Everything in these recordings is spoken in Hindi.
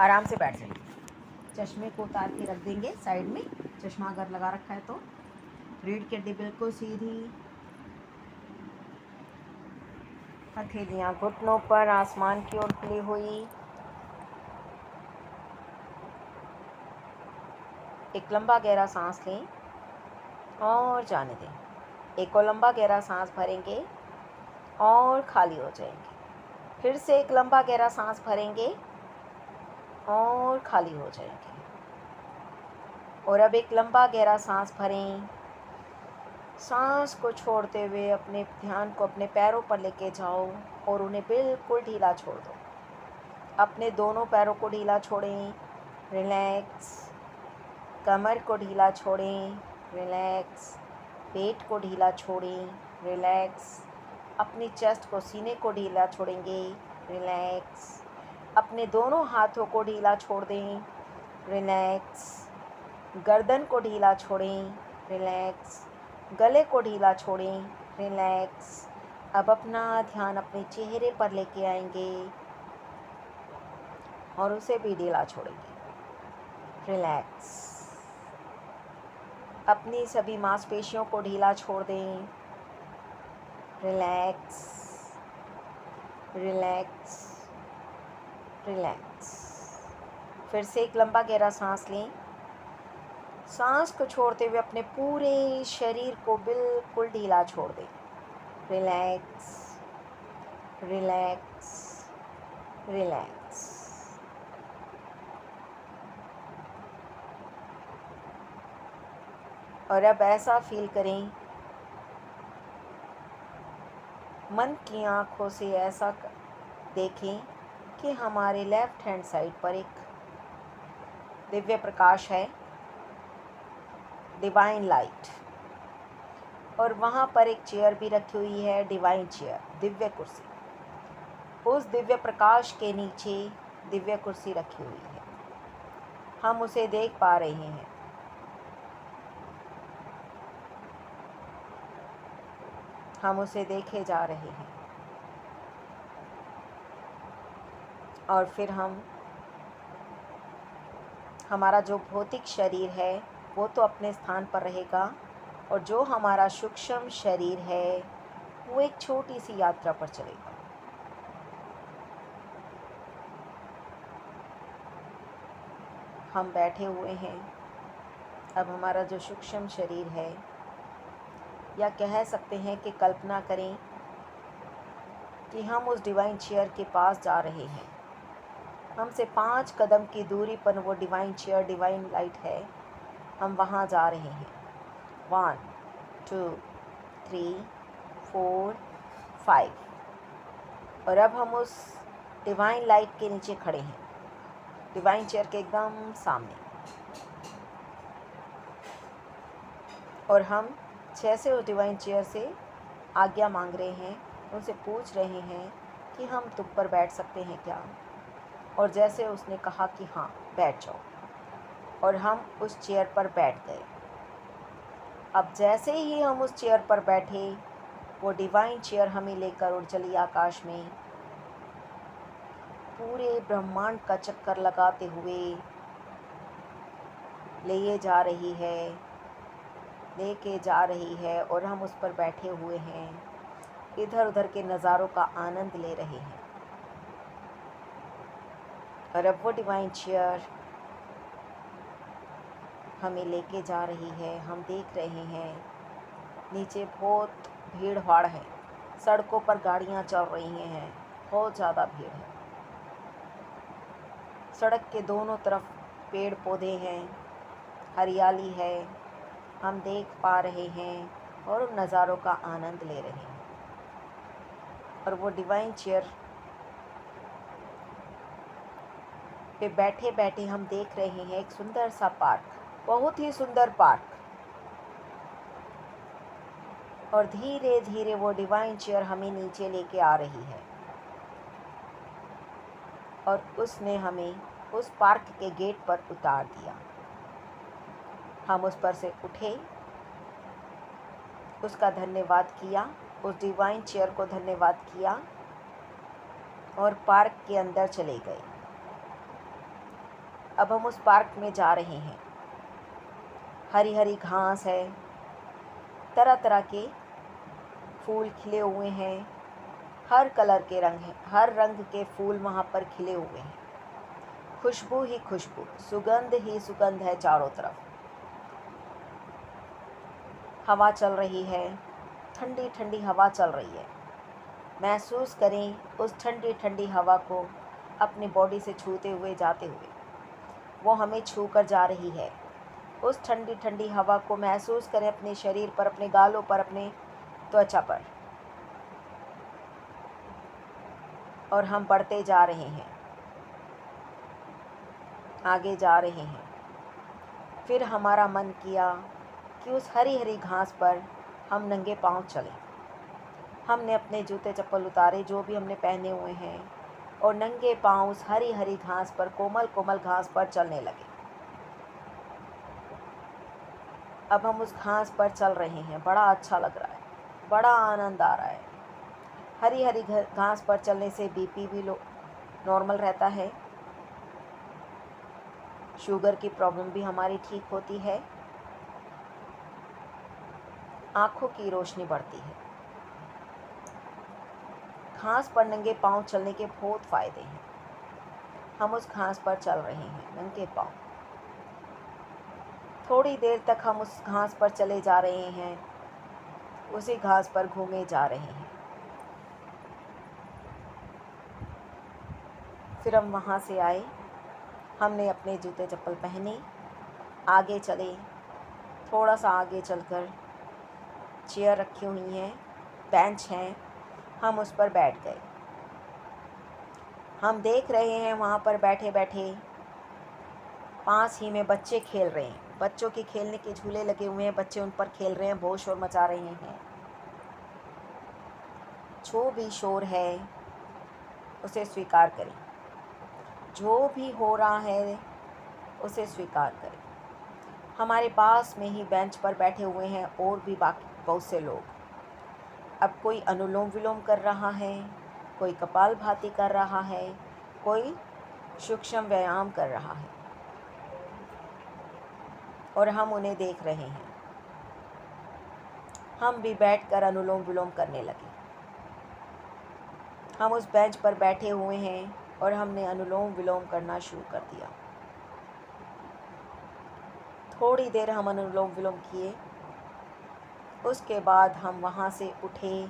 आराम से बैठ जाइए। चश्मे को उतार के रख देंगे साइड में, चश्मा अगर लगा रखा है तो। रीढ़ की हड्डी बिल्कुल सीधी, हथेलियाँ घुटनों पर आसमान की ओर खुली हुई। एक लंबा गहरा सांस लें और जाने दें। एक और लंबा गहरा सांस भरेंगे और खाली हो जाएंगे। फिर से एक लंबा गहरा सांस भरेंगे और खाली हो जाएंगे। और अब एक लंबा गहरा सांस भरें। सांस को छोड़ते हुए अपने ध्यान को अपने पैरों पर लेके जाओ और उन्हें बिल्कुल ढीला छोड़ दो। अपने दोनों पैरों को ढीला छोड़ें, रिलैक्स। कमर को ढीला छोड़ें, रिलैक्स। पेट को ढीला छोड़ें, रिलैक्स। अपनी चेस्ट को, सीने को ढीला छोड़ेंगे, रिलैक्स। अपने दोनों हाथों को ढीला छोड़ दें, रिलैक्स। गर्दन को ढीला छोड़ें, रिलैक्स। गले को ढीला छोड़ें, रिलैक्स। अब अपना ध्यान अपने चेहरे पर लेके आएंगे और उसे भी ढीला छोड़ेंगे, रिलैक्स। अपनी सभी मांसपेशियों को ढीला छोड़ दें, रिलैक्स, रिलैक्स, रिलैक्स। फिर से एक लंबा गहरा सांस लें। सांस को छोड़ते हुए अपने पूरे शरीर को बिल्कुल ढीला छोड़ दें, रिलैक्स, रिलैक्स, रिलैक्स। और अब ऐसा फील करें, मन की आँखों से ऐसा देखें कि हमारे लेफ्ट हैंड साइड पर एक दिव्य प्रकाश है, डिवाइन लाइट। और वहाँ पर एक चेयर भी रखी हुई है, डिवाइन चेयर, दिव्य कुर्सी। उस दिव्य प्रकाश के नीचे दिव्य कुर्सी रखी हुई है। हम उसे देख पा रहे हैं। हम उसे देखे जा रहे हैं। और फिर हमारा जो भौतिक शरीर है वो तो अपने स्थान पर रहेगा, और जो हमारा सूक्ष्म शरीर है वो एक छोटी सी यात्रा पर चलेगा। हम बैठे हुए हैं। अब हमारा जो सूक्ष्म शरीर है, या कह सकते हैं कि कल्पना करें कि हम उस डिवाइन चेयर के पास जा रहे हैं। हमसे 5 कदम की दूरी पर वो डिवाइन चेयर, डिवाइन लाइट है। हम वहाँ जा रहे हैं। 1 2 3 4 5। और अब हम उस डिवाइन लाइट के नीचे खड़े हैं, डिवाइन चेयर के एकदम सामने। और हम जैसे उस डिवाइन चेयर से आज्ञा मांग रहे हैं, उनसे पूछ रहे हैं कि हम तुम पर बैठ सकते हैं क्या। और जैसे उसने कहा कि हाँ बैठ जाओ, और हम उस चेयर पर बैठ गए। अब जैसे ही हम उस चेयर पर बैठे, वो डिवाइन चेयर हमें लेकर उड़ चली आकाश में, पूरे ब्रह्मांड का चक्कर लगाते हुए ले जा रही है, लेके जा रही है। और हम उस पर बैठे हुए हैं, इधर उधर के नज़ारों का आनंद ले रहे हैं। और अब वो डिवाइन चेयर हमें लेके जा रही है। हम देख रहे हैं नीचे बहुत भीड़ भाड़ है, सड़कों पर गाड़ियाँ चल रही हैं, बहुत ज़्यादा भीड़ है। सड़क के दोनों तरफ पेड़ पौधे हैं, हरियाली है। हम देख पा रहे हैं और उन नज़ारों का आनंद ले रहे हैं। और वो डिवाइन चेयर पे बैठे बैठे हम देख रहे हैं एक सुंदर सा पार्क, बहुत ही सुंदर पार्क। और धीरे धीरे वो डिवाइन चेयर हमें नीचे लेके आ रही है, और उसने हमें उस पार्क के गेट पर उतार दिया। हम उस पर से उठे, उसका धन्यवाद किया, उस डिवाइन चेयर को धन्यवाद किया, और पार्क के अंदर चले गए। अब हम उस पार्क में जा रहे हैं। हरी हरी घास है, तरह तरह के फूल खिले हुए हैं, हर कलर के रंग हैं, हर रंग के फूल वहाँ पर खिले हुए हैं। खुशबू ही खुशबू, सुगंध ही सुगंध है चारों तरफ। हवा चल रही है, ठंडी ठंडी हवा चल रही है। महसूस करें उस ठंडी ठंडी हवा को अपनी बॉडी से छूते हुए जाते हुए। वो हमें छू कर जा रही है। उस ठंडी ठंडी हवा को महसूस करें अपने शरीर पर, अपने गालों पर, अपने त्वचा पर। और हम बढ़ते जा रहे हैं, आगे जा रहे हैं। फिर हमारा मन किया कि उस हरी हरी घास पर हम नंगे पांव चलें। हमने अपने जूते चप्पल उतारे जो भी हमने पहने हुए हैं, और नंगे पांव उस हरी हरी घास पर, कोमल कोमल घास पर चलने लगे। अब हम उस घास पर चल रहे हैं। बड़ा अच्छा लग रहा है, बड़ा आनंद आ रहा है। हरी हरी घास पर चलने से बीपी भी नॉर्मल रहता है, शुगर की प्रॉब्लम भी हमारी ठीक होती है, आँखों की रोशनी बढ़ती है। घास पर नंगे पांव चलने के बहुत फ़ायदे हैं। हम उस घास पर चल रहे हैं नंगे पांव। थोड़ी देर तक हम उस घास पर चले जा रहे हैं, उसी घास पर घूमे जा रहे हैं। फिर हम वहाँ से आए, हमने अपने जूते चप्पल पहने, आगे चले। थोड़ा सा आगे चलकर चेयर रखी हुई हैं, बेंच हैं, हम उस पर बैठ गए। हम देख रहे हैं वहाँ पर बैठे बैठे पास ही में बच्चे खेल रहे हैं। बच्चों के खेलने के झूले लगे हुए हैं, बच्चे उन पर खेल रहे हैं, बहुत शोर मचा रहे हैं। जो भी शोर है उसे स्वीकार करें, जो भी हो रहा है उसे स्वीकार करें। हमारे पास में ही बेंच पर बैठे हुए हैं और भी बाकी बहुत से लोग। अब कोई अनुलोम विलोम कर रहा है, कोई कपालभाति कर रहा है, कोई सूक्ष्म व्यायाम कर रहा है, और हम उन्हें देख रहे हैं। हम भी बैठकर अनुलोम विलोम करने लगे। हम उस बेंच पर बैठे हुए हैं और हमने अनुलोम विलोम करना शुरू कर दिया। थोड़ी देर हम अनुलोम विलोम किए, उसके बाद हम वहाँ से उठे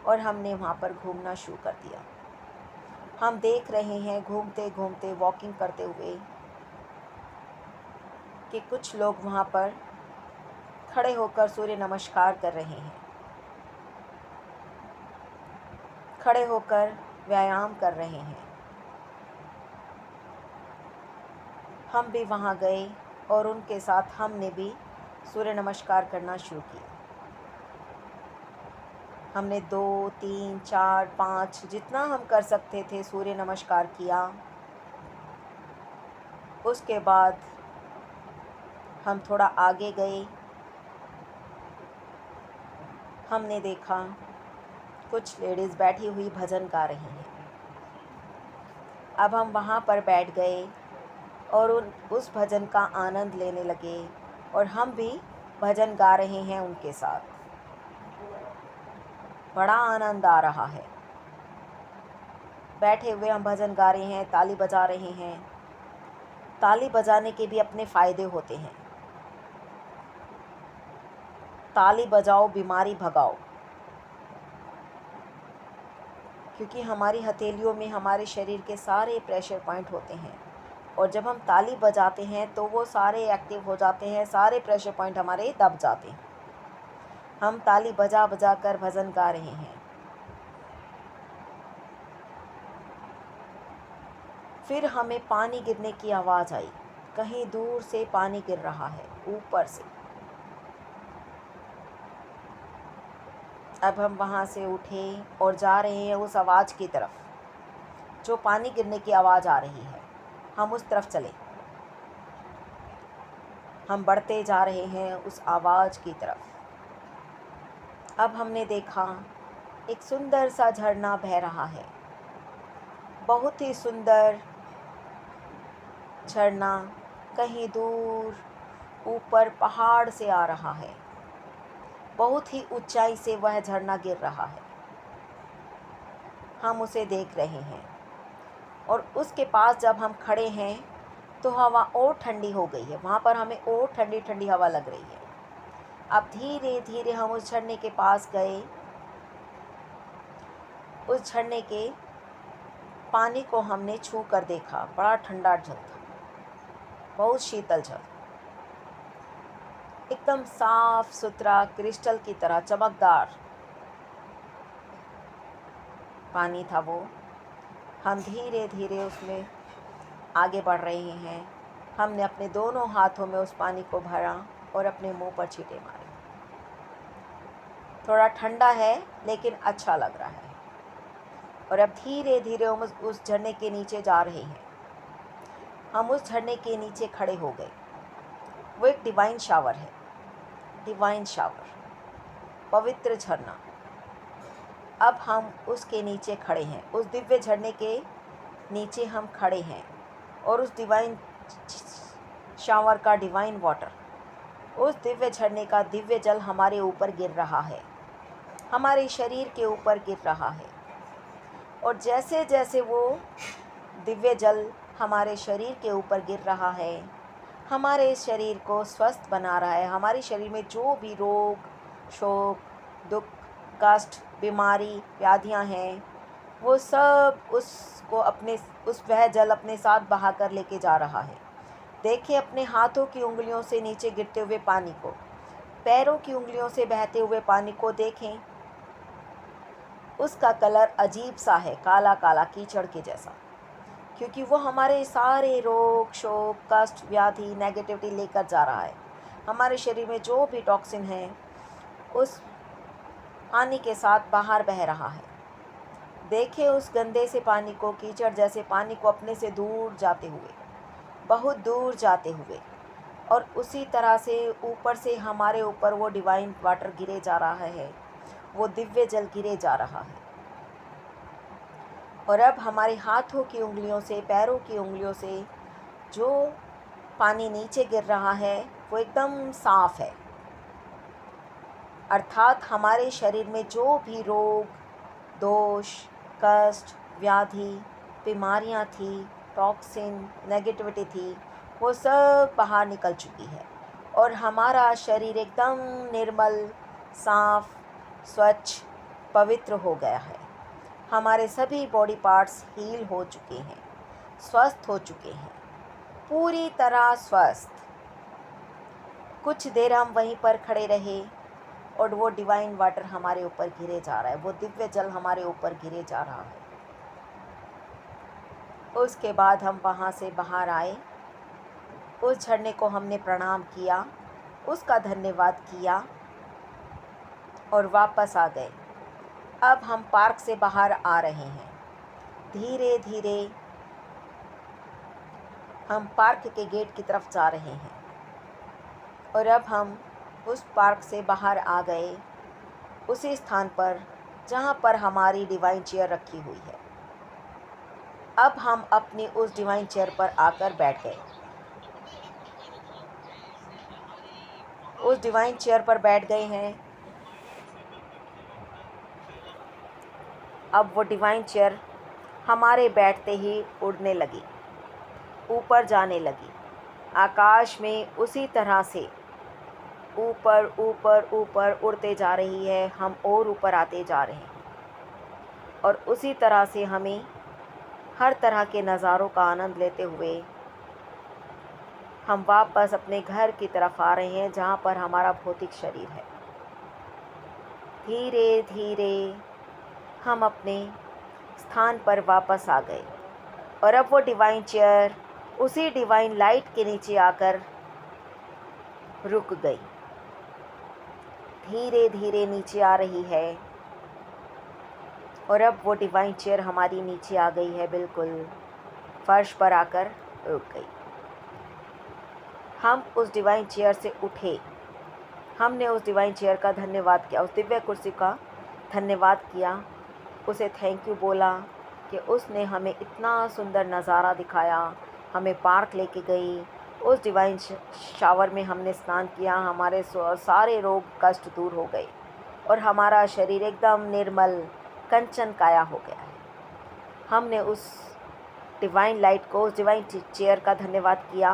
और हमने वहाँ पर घूमना शुरू कर दिया। हम देख रहे हैं घूमते घूमते, वॉकिंग करते हुए, कि कुछ लोग वहाँ पर खड़े होकर सूर्य नमस्कार कर रहे हैं, खड़े होकर व्यायाम कर रहे हैं। हम भी वहाँ गए और उनके साथ हमने भी सूर्य नमस्कार करना शुरू किया। हमने 2, 3, 4, 5 जितना हम कर सकते थे सूर्य नमस्कार किया। उसके बाद हम थोड़ा आगे गए। हमने देखा कुछ लेडीज़ बैठी हुई भजन गा रही हैं। अब हम वहाँ पर बैठ गए और उस भजन का आनंद लेने लगे, और हम भी भजन गा रहे हैं उनके साथ। बड़ा आनंद आ रहा है। बैठे हुए हम भजन गा रहे हैं, ताली बजा रहे हैं। ताली बजाने के भी अपने फ़ायदे होते हैं। ताली बजाओ बीमारी भगाओ, क्योंकि हमारी हथेलियों में हमारे शरीर के सारे प्रेशर पॉइंट होते हैं, और जब हम ताली बजाते हैं तो वो सारे एक्टिव हो जाते हैं, सारे प्रेशर पॉइंट हमारे दब जाते हैं। हम ताली बजा बजा कर भजन गा रहे हैं। फिर हमें पानी गिरने की आवाज़ आई। कहीं दूर से पानी गिर रहा है, ऊपर से। अब हम वहाँ से उठे और जा रहे हैं उस आवाज़ की तरफ, जो पानी गिरने की आवाज़ आ रही है। हम उस तरफ चले। हम बढ़ते जा रहे हैं उस आवाज़ की तरफ। अब हमने देखा एक सुंदर सा झरना बह रहा है, बहुत ही सुंदर, झरना कहीं दूर ऊपर पहाड़ से आ रहा है। बहुत ही ऊंचाई से वह झरना गिर रहा है। हम उसे देख रहे हैं और उसके पास जब हम खड़े हैं तो हवा और ठंडी हो गई है। वहाँ पर हमें और ठंडी ठंडी हवा लग रही है। अब धीरे धीरे हम उस झरने के पास गए। उस झरने के पानी को हमने छू कर देखा। बड़ा ठंडा जल था, बहुत शीतल जल, एकदम साफ सुथरा क्रिस्टल की तरह चमकदार पानी था वो। हम धीरे धीरे उसमें आगे बढ़ रहे हैं। हमने अपने दोनों हाथों में उस पानी को भरा और अपने मुंह पर छींटे मारे। थोड़ा ठंडा है लेकिन अच्छा लग रहा है। और अब धीरे धीरे हम उस झरने के नीचे जा रहे हैं। हम उस झरने के नीचे खड़े हो गए। वो एक डिवाइन शावर है, डिवाइन शावर, पवित्र झरना। अब हम उसके नीचे खड़े हैं। उस दिव्य झरने के नीचे हम खड़े हैं और उस डिवाइन शावर का डिवाइन वाटर, उस दिव्य झरने का दिव्य जल हमारे ऊपर गिर रहा है, हमारे शरीर के ऊपर गिर रहा है। और जैसे जैसे वो दिव्य जल हमारे शरीर के ऊपर गिर रहा है, हमारे शरीर को स्वस्थ बना रहा है। हमारे शरीर में जो भी रोग, शोक, दुख, कष्ट, बीमारी, व्याधियां हैं, वो सब वह जल अपने साथ बहा कर लेके जा रहा है। देखिए अपने हाथों की उंगलियों से नीचे गिरते हुए पानी को, पैरों की उंगलियों से बहते हुए पानी को देखें। उसका कलर अजीब सा है, काला काला कीचड़ के जैसा, क्योंकि वो हमारे सारे रोग, शोक, कष्ट, व्याधि, नेगेटिविटी लेकर जा रहा है। हमारे शरीर में जो भी टॉक्सिन है उस पानी के साथ बाहर बह रहा है। देखिए उस गंदे से पानी को, कीचड़ जैसे पानी को अपने से दूर जाते हुए, बहुत दूर जाते हुए, और उसी तरह से ऊपर से हमारे ऊपर वो डिवाइन वाटर गिरे जा रहा है, वो दिव्य जल गिरे जा रहा है। और अब हमारे हाथों की उंगलियों से, पैरों की उंगलियों से जो पानी नीचे गिर रहा है वो एकदम साफ है। अर्थात हमारे शरीर में जो भी रोग, दोष, कष्ट, व्याधि, बीमारियां थी, टॉक्सिन, नेगेटिविटी थी, वो सब बाहर निकल चुकी है और हमारा शरीर एकदम निर्मल, साफ, स्वच्छ, पवित्र हो गया है। हमारे सभी बॉडी पार्ट्स हील हो चुके हैं, स्वस्थ हो चुके हैं, पूरी तरह स्वस्थ। कुछ देर हम वहीं पर खड़े रहे और वो डिवाइन वाटर हमारे ऊपर गिरे जा रहा है, वो दिव्य जल हमारे ऊपर गिरे जा रहा है। उसके बाद हम वहाँ से बाहर आए। उस झरने को हमने प्रणाम किया, उसका धन्यवाद किया और वापस आ गए। अब हम पार्क से बाहर आ रहे हैं। धीरे धीरे हम पार्क के गेट की तरफ जा रहे हैं और अब हम उस पार्क से बाहर आ गए, उसी स्थान पर जहाँ पर हमारी डिवाइन चेयर रखी हुई है। अब हम अपनी उस डिवाइन चेयर पर आकर बैठ गए। उस डिवाइन चेयर पर बैठ गए हैं। अब वो डिवाइन चेयर हमारे बैठते ही उड़ने लगी, ऊपर जाने लगी। आकाश में उसी तरह से ऊपर ऊपर ऊपर उड़ते जा रही है। हम और ऊपर आते जा रहे हैं और उसी तरह से हमें हर तरह के नज़ारों का आनंद लेते हुए हम वापस अपने घर की तरफ आ रहे हैं, जहाँ पर हमारा भौतिक शरीर है। धीरे धीरे हम अपने स्थान पर वापस आ गए और अब वो डिवाइन चेयर उसी डिवाइन लाइट के नीचे आकर रुक गई। धीरे धीरे नीचे आ रही है और अब वो डिवाइन चेयर हमारी नीचे आ गई है, बिल्कुल फर्श पर आकर रुक गई। हम उस डिवाइन चेयर से उठे। हमने उस डिवाइन चेयर का धन्यवाद किया, उस दिव्य कुर्सी का धन्यवाद किया, उसे थैंक यू बोला कि उसने हमें इतना सुंदर नज़ारा दिखाया, हमें पार्क लेके गई। उस डिवाइन शावर में हमने स्नान किया, हमारे सारे रोग कष्ट दूर हो गए और हमारा शरीर एकदम निर्मल कंचन काया हो गया है। हमने उस डिवाइन लाइट को, उस डिवाइन चेयर का धन्यवाद किया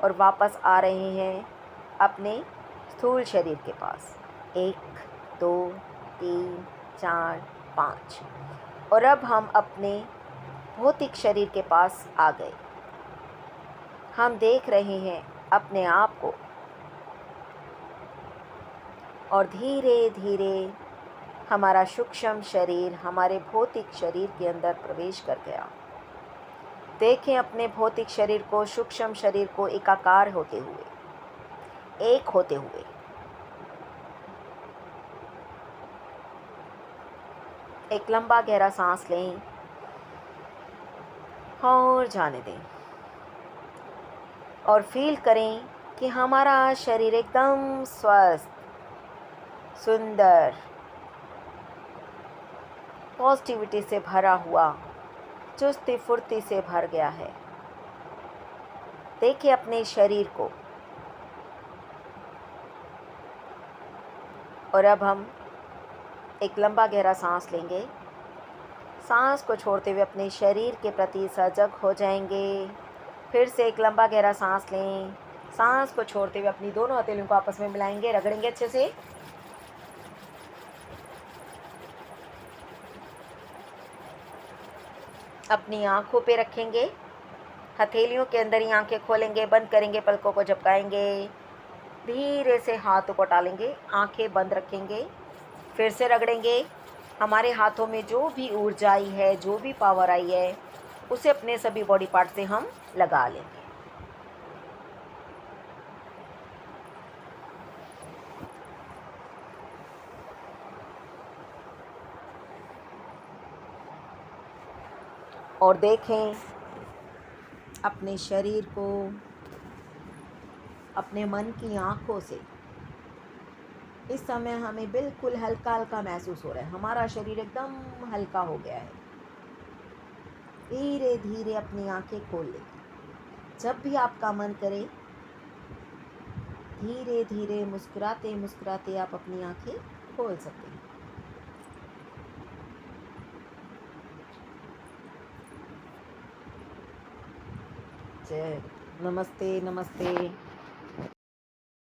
और वापस आ रहे हैं अपने स्थूल शरीर के पास। 1 2 3 4 5 और अब हम अपने भौतिक शरीर के पास आ गए। हम देख रहे हैं अपने आप को और धीरे धीरे हमारा सूक्ष्म शरीर हमारे भौतिक शरीर के अंदर प्रवेश कर गया। देखें अपने भौतिक शरीर को, सूक्ष्म शरीर को एकाकार होते हुए, एक होते हुए। एक लंबा गहरा सांस लें और जाने दें और फील करें कि हमारा शरीर एकदम स्वस्थ, सुंदर, पॉजिटिविटी से भरा हुआ, चुस्ती फुर्ती से भर गया है। देखिए अपने शरीर को। और अब हम एक लंबा गहरा सांस लेंगे। सांस को छोड़ते हुए अपने शरीर के प्रति सजग हो जाएंगे। फिर से एक लंबा गहरा सांस लें। सांस को छोड़ते हुए अपनी दोनों हथेलियों को आपस में मिलाएंगे, रगड़ेंगे अच्छे से। अपनी आंखों पे रखेंगे, हथेलियों के अंदर ही आंखें खोलेंगे, बंद करेंगे, पलकों को झपकाएंगे, धीरे से हाथों को टालेंगे, आंखें बंद रखेंगे, फिर से रगड़ेंगे। हमारे हाथों में जो भी ऊर्जा आई है, जो भी पावर आई है, उसे अपने सभी बॉडी पार्ट से हम लगा लेंगे। और देखें अपने शरीर को अपने मन की आँखों से। इस समय हमें बिल्कुल हल्का हल्का महसूस हो रहा है, हमारा शरीर एकदम हल्का हो गया है। धीरे धीरे अपनी आंखें खोल लें। जब भी आपका मन करे, धीरे धीरे मुस्कुराते मुस्कुराते आप अपनी आंखें खोल सकते हैं। जय नमस्ते नमस्ते।